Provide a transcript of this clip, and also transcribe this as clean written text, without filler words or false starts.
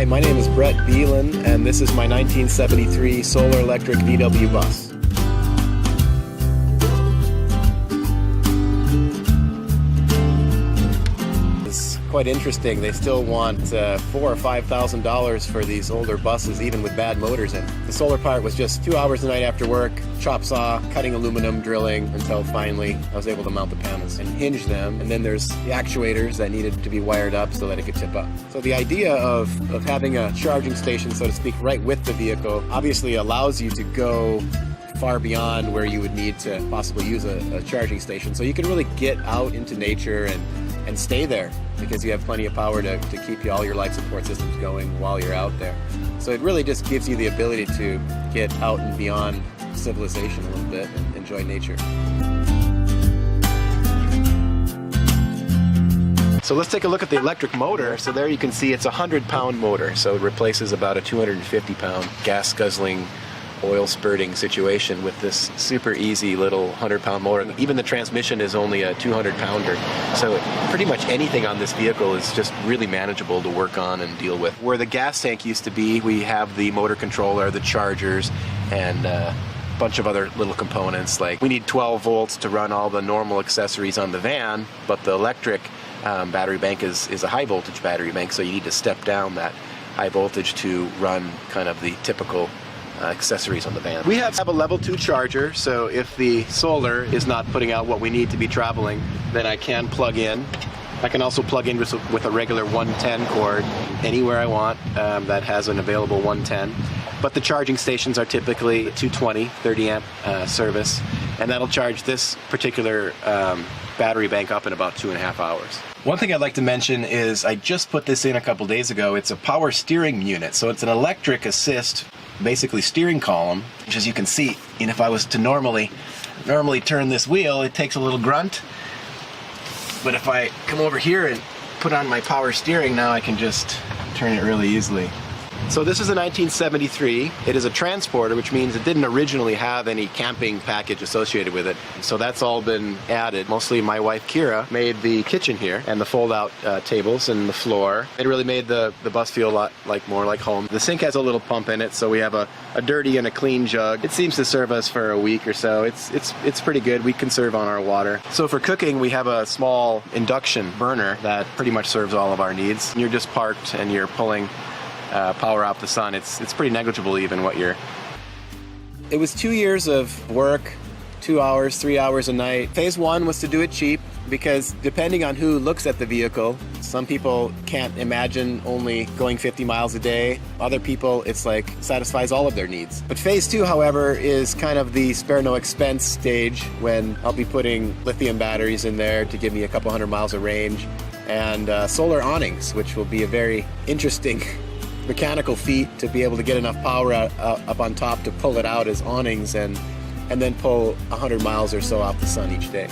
Hi, my name is Brett Beelan, and this is my 1973 solar electric VW bus. It's quite interesting. They still want $4,000 or $5,000 for these older buses, even with bad motors in. The solar part was just 2 hours a night after work, chop saw, cutting aluminum, drilling, until finally I was able to mount the panels and hinge them. And then there's the actuators that needed to be wired up so that it could tip up. So the idea of having a charging station, so to speak, right with the vehicle obviously allows you to go far beyond where you would need to possibly use a charging station. So you can really get out into nature and stay there because you have plenty of power to keep all your life support systems going while you're out there. So it really just gives you the ability to get out and beyond civilization a little bit and enjoy nature. So let's take a look at the electric motor. So there you can see it's a 100-pound motor. So it replaces about a 250-pound gas guzzling, oil spurting situation with this super easy little 100-pound motor. Even the transmission is only a 200-pounder. So pretty much anything on this vehicle is just really manageable to work on and deal with. Where the gas tank used to be, we have the motor controller, the chargers, and a bunch of other little components. Like we need 12 volts to run all the normal accessories on the van, but the electric battery bank is a high voltage battery bank, so you need to step down that high voltage to run kind of the typical accessories on the van. We have a level 2 charger, so if the solar is not putting out what we need to be traveling, then I can plug in. I can also plug in with a regular 110 cord anywhere I want that has an available 110. But the charging stations are typically 220, 30 amp service, and that'll charge this particular battery bank up in about 2.5 hours. One thing I'd like to mention is I just put this in a couple days ago. It's a power steering unit, so it's an electric assist, basically steering column, which as you can see, and if I was to normally turn this wheel, it takes a little grunt. But if I come over here and put on my power steering, now I can just turn it really easily. So this is a 1973. It is a transporter, which means it didn't originally have any camping package associated with it. So that's all been added. Mostly my wife Kira made the kitchen here and the fold-out tables and the floor. It really made the bus feel a lot more like home. The sink has a little pump in it, so we have a dirty and a clean jug. It seems to serve us for a week or so. It's pretty good. We conserve on our water. So for cooking, we have a small induction burner that pretty much serves all of our needs. You're just parked and you're pulling power off the sun. It's pretty negligible even what you're... It was 2 years of work, 2 hours, 3 hours a night. Phase 1 was to do it cheap because depending on who looks at the vehicle, some people can't imagine only going 50 miles a day. Other people, it's like satisfies all of their needs. But phase 2, however, is kind of the spare no expense stage when I'll be putting lithium batteries in there to give me a couple hundred miles of range and solar awnings, which will be a very interesting mechanical feat to be able to get enough power up on top to pull it out as awnings and then pull 100 miles or so off the sun each day.